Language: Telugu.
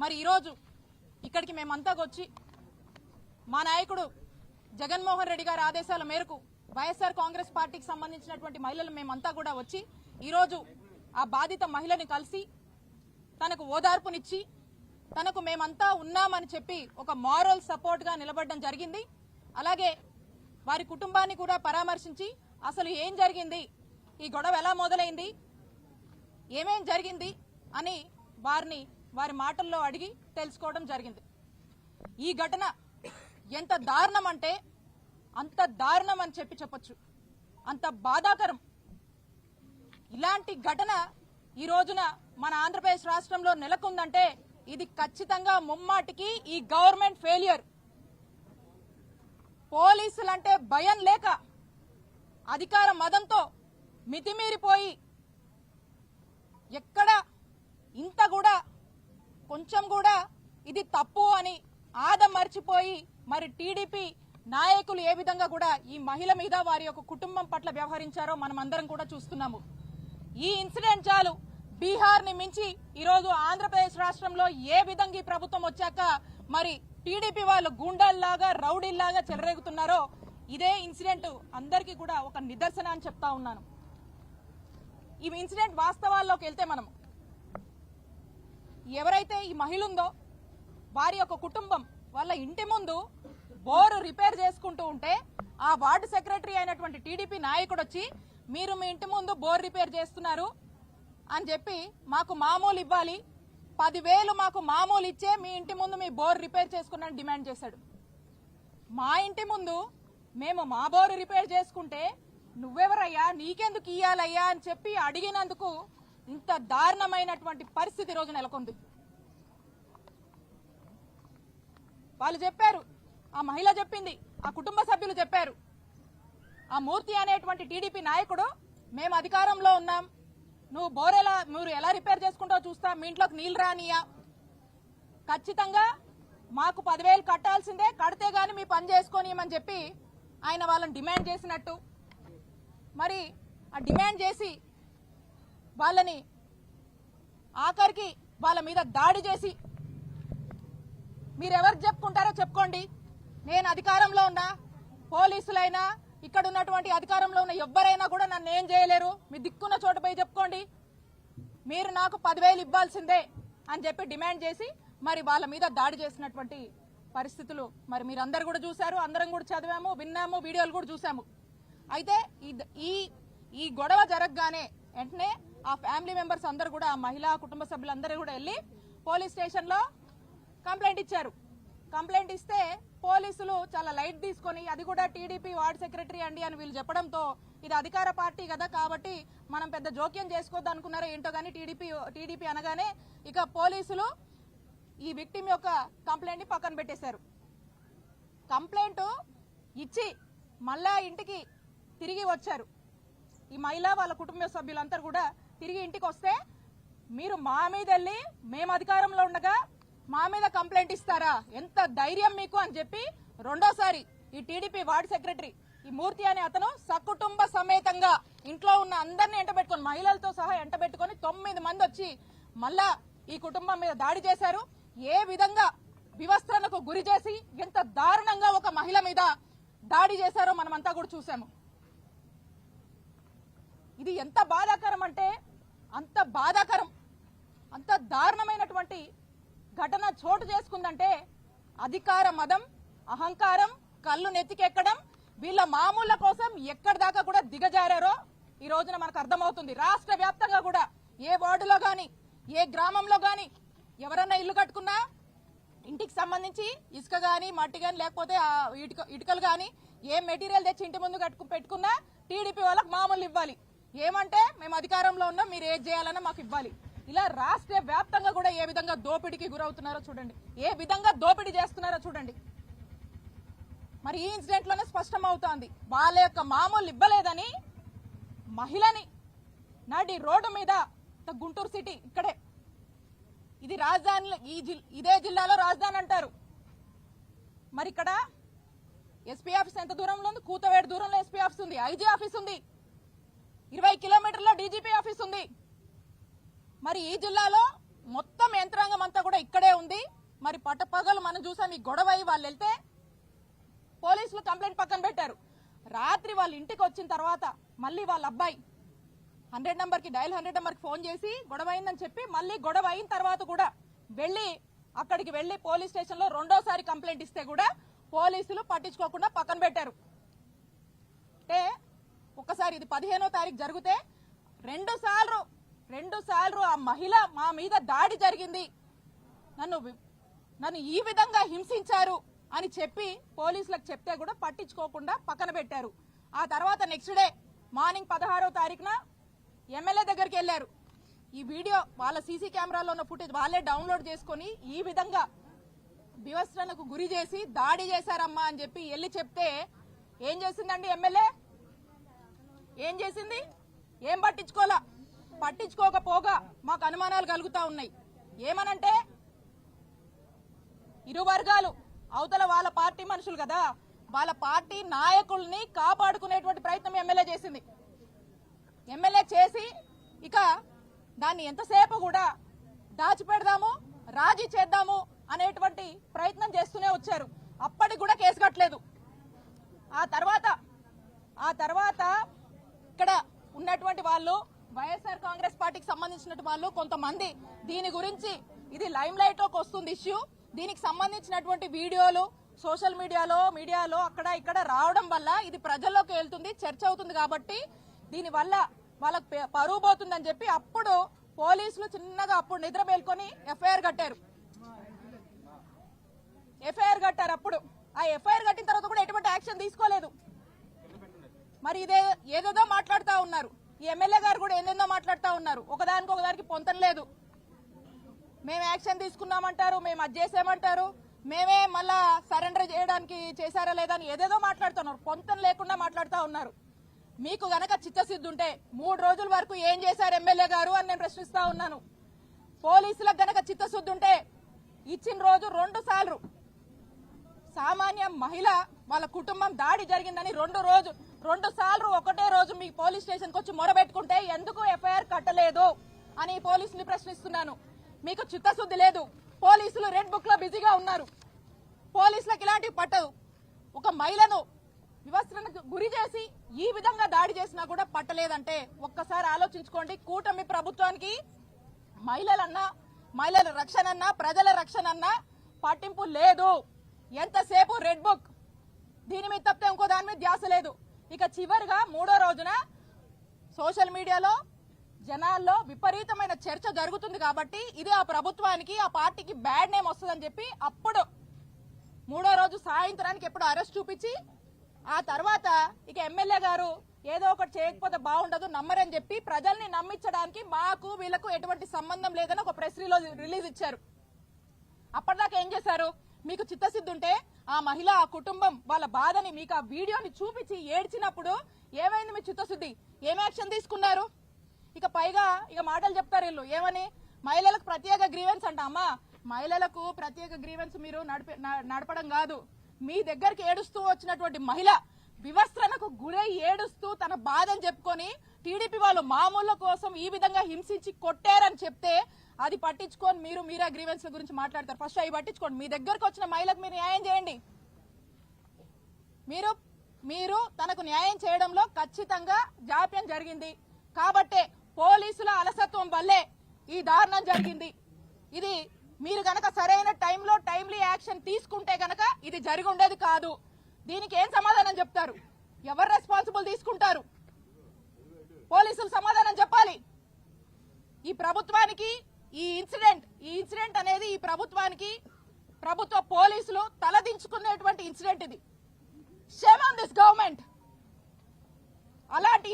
మరి ఈరోజు ఇక్కడికి మేమంతా వచ్చి మా నాయకుడు జగన్మోహన్ రెడ్డి గారి ఆదేశాల మేరకు వైఎస్ఆర్ కాంగ్రెస్ పార్టీకి సంబంధించినటువంటి మహిళలు మేమంతా కూడా వచ్చి ఈరోజు ఆ బాధిత మహిళని కలిసి తనకు ఓదార్పునిచ్చి తనకు మేమంతా ఉన్నామని చెప్పి ఒక మారల్ సపోర్ట్ గా నిలబడడం జరిగింది. అలాగే వారి కుటుంబాన్ని కూడా పరామర్శించి అసలు ఏం జరిగింది, ఈ గొడవ ఎలా మొదలైంది, ఏమేం జరిగింది అని వారి మాటల్లో అడిగి తెలుసుకోవడం జరిగింది. ఈ ఘటన ఎంత దారుణం అంటే అంత దారుణం అని చెప్పొచ్చు, అంత బాధాకరం. ఇలాంటి ఘటన ఈ రోజున మన ఆంధ్రప్రదేశ్ రాష్ట్రంలో నెలకొందంటే ఇది ఖచ్చితంగా ముమ్మాటికి ఈ గవర్నమెంట్ ఫెయిల్యూర్. పోలీసులంటే భయం లేక అధికార మదంతో మితిమీరిపోయి ఎక్కడ ఇంత కూడా కొంచెం కూడా ఇది తప్పు అని ఆదమర్చిపోయి మరి టీడీపీ నాయకులు ఏ విధంగా కూడా ఈ మహిళ మీద వారి యొక్క కుటుంబం పట్ల వ్యవహరించారో మనం అందరం కూడా చూస్తున్నాము. ఈ ఇన్సిడెంట్ చాలు బీహార్ ని మించి ఈరోజు ఆంధ్రప్రదేశ్ రాష్ట్రంలో ఏ విధంగా ఈ ప్రభుత్వం వచ్చాక మరి టీడీపీ వాళ్ళు గూండాల్లాగా రౌడీల్లాగా చెలరేగుతున్నారో ఇదే ఇన్సిడెంట్ అందరికీ కూడా ఒక నిదర్శన అని చెప్తా ఉన్నాను. ఈ ఇన్సిడెంట్ వాస్తవాల్లోకి వెళ్తే మనం ఎవరైతే ఈ మహిళ ఉందో వారి యొక్క కుటుంబం వాళ్ళ ఇంటి ముందు బోరు రిపేర్ చేసుకుంటూ ఉంటే ఆ వార్డు సెక్రటరీ అయినటువంటి టీడీపీ నాయకుడు వచ్చి మీరు మీ ఇంటి ముందు బోర్ రిపేర్ చేస్తున్నారు అని చెప్పి మాకు మామూలు ఇవ్వాలి, 10,000 మాకు మామూలు ఇచ్చే మీ ఇంటి ముందు మీ బోర్ రిపేర్ చేసుకున్నాను డిమాండ్ చేశాడు. మా ఇంటి ముందు మేము మా బోరు రిపేర్ చేసుకుంటే నువ్వెవరయ్యా, నీకెందుకు ఇయ్యాలయ్యా అని చెప్పి అడిగినందుకు ఇంత దారుణమైనటువంటి పరిస్థితి రోజు నెలకొంది. వాళ్ళు చెప్పారు, ఆ మహిళ చెప్పింది, ఆ కుటుంబ సభ్యులు చెప్పారు, ఆ మూర్తి అనేటువంటి టీడీపీ నాయకుడు మేము అధికారంలో ఉన్నాం, నువ్వు మీరు ఎలా రిపేర్ చేసుకుంటావో చూస్తా, మీ ఇంట్లోకి నీళ్లు రానియా, ఖచ్చితంగా మాకు 10,000 కట్టాల్సిందే, కడితే గాని మీ పని చేసుకోనియమని చెప్పి ఆయన వాళ్ళని డిమాండ్ చేసినట్టు మరి ఆ డిమాండ్ చేసి వాళ్ళని ఆఖరికి వాళ్ళ మీద దాడి చేసి మీరెవరికి చెప్పుకుంటారో చెప్పుకోండి, నేను అధికారంలో ఉన్నా, పోలీసులైనా ఇక్కడ ఉన్నటువంటి అధికారంలో ఉన్న ఎవరైనా కూడా నన్ను ఏం చేయలేరు, మీ దిక్కున్న చోట పోయి చెప్పుకోండి, మీరు నాకు 10,000 ఇవ్వాల్సిందే అని చెప్పి డిమాండ్ చేసి మరి వాళ్ళ మీద దాడి చేసినటువంటి పరిస్థితులు మరి మీరందరూ కూడా చూశారు, అందరం కూడా చదివాము, విన్నాము, వీడియోలు కూడా చూసాము. అయితే ఈ గొడవ జరగగానే వెంటనే ఆ ఫ్యామిలీ మెంబర్స్ అందరూ కూడా ఆ మహిళా కుటుంబ సభ్యులందరూ కూడా వెళ్లి పోలీస్ స్టేషన్ లో కంప్లైంట్ ఇచ్చారు. కంప్లైంట్ ఇస్తే పోలీసులు చాలా లైట్ తీసుకొని అది కూడా టీడీపీ వార్డు సెక్రటరీ అండి అని వీళ్ళు చెప్పడంతో ఇది అధికార పార్టీ కదా కాబట్టి మనం పెద్ద జోక్యం చేసుకోవద్దు అనుకున్నారో ఏంటో గానీ టీడీపీ అనగానే ఇక పోలీసులు ఈ విక్టిమ్ యొక్క కంప్లైంట్ ని పక్కన పెట్టేశారు. కంప్లైంట్ ఇచ్చి మళ్ళా ఇంటికి తిరిగి వచ్చారు. ఈ మహిళ వాళ్ళ కుటుంబ సభ్యులందరూ కూడా తిరిగి ఇంటికి వస్తే మీరు మా మీద వెళ్ళి మేము అధికారంలో ఉండగా మా మీద కంప్లైంట్ ఇస్తారా, ఎంత ధైర్యం మీకు అని చెప్పి రెండోసారి ఈ టీడీపీ వార్డు సెక్రటరీ ఈ మూర్తి అనే అతను సకుటుంబ సమేతంగా ఇంట్లో ఉన్న అందరినీ ఎంటబెట్టుకుని మహిళలతో సహా ఎంటబెట్టుకుని 9 మంది వచ్చి మళ్ళా ఈ కుటుంబం మీద దాడి చేశారు. ఏ విధంగా వివస్త్రణకు గురి చేసి ఎంత దారుణంగా ఒక మహిళ మీద దాడి చేశారో మనమంతా కూడా చూసాము. ఇది ఎంత బాధాకరం అంటే అంత బాధాకరం, అంత దారుణమైనటువంటి ఘటన చోటు చేసుకుందంటే అధికార మదం, అహంకారం, కళ్ళు నెత్తికెక్కడం, వీళ్ళ మామూళ్ల కోసం ఎక్కడి దాకా కూడా దిగజారారో ఈ రోజున మనకు అర్థమవుతుంది. రాష్ట్ర వ్యాప్తంగా కూడా ఏ వార్డులో గాని ఏ గ్రామంలో గాని ఎవరన్నా ఇల్లు కట్టుకున్నా ఇంటికి సంబంధించి ఇసుక గాని మట్టి గాని లేకపోతే ఇటుకలు గాని ఏ మెటీరియల్ తెచ్చి ఇంటి ముందు పెట్టుకున్నా టీడీపీ వాళ్ళకి మామూలు ఇవ్వాలి, ఏమంటే మేము అధికారంలో ఉన్నాం మీరు ఏది చేయాలన్నా మాకు ఇవ్వాలి. ఇలా రాష్ట్ర వ్యాప్తంగా కూడా ఏ విధంగా దోపిడీకి గురవుతున్నారో చూడండి, ఏ విధంగా దోపిడీ చేస్తున్నారో చూడండి. మరి ఈ ఇన్సిడెంట్ లోనే స్పష్టం అవుతోంది వాళ్ళ యొక్క మామూలు ఇవ్వలేదని మహిళని నాటి రోడ్డు మీద గుంటూరు సిటీ ఇక్కడే ఇది రాజధాని, ఇదే జిల్లాలో రాజధాని అంటారు. మరి ఇక్కడ ఎస్పీ ఆఫీస్ ఎంత దూరంలో ఉంది, కూతవేడు దూరంలో ఎస్పీ ఆఫీస్ ఉంది, ఐజీ ఆఫీస్ ఉంది, 20 కిలోమీటర్ల డీజీపీ ఆఫీస్ ఉంది. మరి ఈ జిల్లాలో మొత్తం యంత్రాంగం అంతా కూడా ఇక్కడే ఉంది. పట్టపగలు మనం చూసాం. ఈ గొడవ అయ్యి వాళ్ళు వెళ్తే పోలీసులు కంప్లైంట్ పక్కన పెట్టారు. రాత్రి వాళ్ళ ఇంటికి వచ్చిన తర్వాత మళ్ళీ వాళ్ళ అబ్బాయి 100 నెంబర్కి డయల్ 100 నెంబర్కి ఫోన్ చేసి గొడవ అయిందని చెప్పి మళ్ళీ గొడవ అయిన తర్వాత కూడా అక్కడికి వెళ్ళి పోలీస్ స్టేషన్ లో రెండోసారి కంప్లైంట్ ఇస్తే కూడా పోలీసులు పట్టించుకోకుండా పక్కన పెట్టారు. అంటే ఒక్కసారి ఇది 15వ తారీఖు జరిగితే రెండు సార్లు ఆ మహిళ మా మీద దాడి జరిగింది, నన్ను ఈ విధంగా హింసించారు అని చెప్పి పోలీసులకు చెప్తే కూడా పట్టించుకోకుండా పక్కన పెట్టారు. ఆ తర్వాత నెక్స్ట్ డే మార్నింగ్ 16వ తారీఖున ఎమ్మెల్యే దగ్గరికి వెళ్లారు. ఈ వీడియో వాళ్ళ సీసీ కెమెరాలో ఉన్న ఫుటేజ్ వాళ్ళే డౌన్లోడ్ చేసుకుని ఈ విధంగా వివస్త్రణకు గురి చేసి దాడి చేశారమ్మా అని చెప్పి వెళ్ళి చెప్తే ఏం చేసిందండి ఎమ్మెల్యే? ఏం చేసింది? ఏం పట్టించుకోకపోగా మాకు అనుమానాలు కలుగుతా ఉన్నాయి. ఏమనంటే ఇరు వర్గాలు అవతల వాళ్ళ పార్టీ మనుషులు కదా, వాళ్ళ పార్టీ నాయకుల్ని కాపాడుకునేటువంటి ప్రయత్నం ఎమ్మెల్యే చేసింది. ఎమ్మెల్యే చేసి ఇక దాన్ని ఎంతసేపు కూడా దాచిపెడదాము, రాజీ చేద్దాము అనేటువంటి ప్రయత్నం చేస్తూనే వచ్చారు. అప్పటికి కూడా కేసు కట్టలేదు. ఆ తర్వాత ఇక్కడ ఉన్నటువంటి వాళ్ళు వైఎస్ఆర్ కాంగ్రెస్ పార్టీకి సంబంధించినటువంటి వాళ్ళు కొంతమంది దీని గురించి ఇది లైమ్ లైట్ లోకి వస్తుంది ఇష్యూ, దీనికి సంబంధించినటువంటి వీడియోలు సోషల్ మీడియాలో అక్కడ ఇక్కడ రావడం వల్ల ఇది ప్రజల్లోకి వెళ్తుంది, చర్చ అవుతుంది. కాబట్టి దీని వల్ల వాళ్ళకి పరువు పోతుందని చెప్పి అప్పుడు పోలీసులు చిన్నగా అప్పుడు నిద్ర మేల్కొని ఎఫ్ఐఆర్ కట్టారు. అప్పుడు ఆ ఎఫ్ఐఆర్ కట్టిన తర్వాత కూడా ఎటువంటి యాక్షన్ తీసుకోలేదు. మరి ఏదేదో మాట్లాడుతూ ఉన్నారు. ఈ ఎమ్మెల్యే గారు కూడా ఏందేందో మాట్లాడుతూ ఉన్నారు. ఒకదానికి పొంతం లేదు. మేము యాక్షన్ తీసుకున్నామంటారు, మేము అది చేసామంటారు, మేమే మళ్ళా సరెండర్ చేయడానికి చేశారా లేదా అని ఏదేదో మాట్లాడుతున్నారు. పొంతం లేకుండా మాట్లాడుతూ ఉన్నారు. మీకు గనక చిత్తశుద్ధి ఉంటే 3 రోజుల వరకు ఏం చేశారు ఎమ్మెల్యే గారు అని నేను ప్రశ్నిస్తా ఉన్నాను. పోలీసులకు గనక చిత్తశుద్ధి ఉంటే ఇచ్చిన రోజు 2 సార్లు సామాన్య మహిళ వాళ్ళ కుటుంబం దాడి జరిగిందని 2 సార్లు ఒకటే రోజు మీ పోలీస్ స్టేషన్ కి వచ్చి మొరబెట్టుకుంటే ఎందుకు ఎఫ్ఐఆర్ కట్టలేదు అని పోలీసుని ప్రశ్నిస్తున్నాను. మీకు చిత్తశుద్ధి లేదు. పోలీసులు రెడ్ బుక్ లో బిజీగా ఉన్నారు. పోలీసులకు ఇలాంటివి పట్టదు. ఒక మహిళను వివస్త్రణకు గురి చేసి ఈ విధంగా దాడి చేసినా కూడా పట్టలేదంటే ఒక్కసారి ఆలోచించుకోండి. కూటమి ప్రభుత్వానికి మహిళల రక్షణ అన్నా ప్రజల రక్షణ అన్నా పట్టింపు లేదు. ఎంతసేపు రెడ్ బుక్, దీని మీద తప్పితే ఇంకో దాని మీద ధ్యాస లేదు. ఇక చివరిగా 3వ రోజున సోషల్ మీడియాలో జనాల్లో విపరీతమైన చర్చ జరుగుతుంది కాబట్టి ఇది ఆ ప్రభుత్వానికి ఆ పార్టీకి బ్యాడ్ నేమ్ వస్తుందని చెప్పి అప్పుడు 3వ రోజు సాయంత్రానికి ఎప్పుడు అరెస్ట్ చూపించి ఆ తర్వాత ఇక ఎమ్మెల్యే గారు ఏదో ఒకటి చేయకపోతే బాగుండదు, నమ్మరని చెప్పి ప్రజల్ని నమ్మించడానికి మాకు వీళ్లకు ఎటువంటి సంబంధం లేదని ఒక ప్రెస్ రిలీజ్ ఇచ్చారు. అప్పటిదాకా ఏం చేశారు? మీకు చిత్తశుద్ధి ఉంటే ఆ మహిళ ఆ కుటుంబం వాళ్ళ బాధని మీకు ఆ వీడియోని చూపించి ఏడ్చినప్పుడు ఏమైంది మీ చిత్తశుద్ధి? ఏం యాక్షన్ తీసుకున్నారు? ఇక పైగా మాటలు చెప్తారు వీళ్ళు ఏమని, మహిళలకు ప్రత్యేక గ్రీవెన్స్ అంట. అమ్మా, మహిళలకు ప్రత్యేక గ్రీవెన్స్ మీరు నడపడం కాదు. మీ దగ్గరికి ఏడుస్తూ వచ్చినటువంటి మహిళ వివస్త్రణకు గురై ఏడుస్తూ తన బాధని చెప్పుకొని టీడీపీ వాళ్ళు మామూళ్ళ కోసం ఈ విధంగా హింసించి కొట్టారని చెప్తే అది పట్టించుకొని మీరే గ్రీవెన్స్ గురించి మాట్లాడతారు. ఫస్ట్ అవి పట్టించుకోండి. మీ దగ్గరకు వచ్చిన మహిళకు మీరు న్యాయం చేయండి. మీరు తనకు న్యాయం చేయడంలో ఖచ్చితంగా జాప్యం జరిగింది కాబట్టే పోలీసుల అలసత్వం వల్లే ఈ దారుణం జరిగింది. ఇది మీరు గనక సరైన టైంలో టైమ్లీ యాక్షన్ తీసుకుంటే గనక ఇది జరిగి ఉండేది కాదు. దీనికి ఏం సమాధానం చెప్తారు? ఎవరు రెస్పాన్సిబుల్ తీసుకుంటారు? పోలీసులు సమాధానం చెప్పాలి. ఈ ప్రభుత్వానికి ఈ ఇన్సిడెంట్ అనేది ఈ ప్రభుత్వానికి ప్రభుత్వ పోలీసులు తలదించుకునేటువంటి ఇన్సిడెంట్ ఇది. Shame on this government. అలాంటి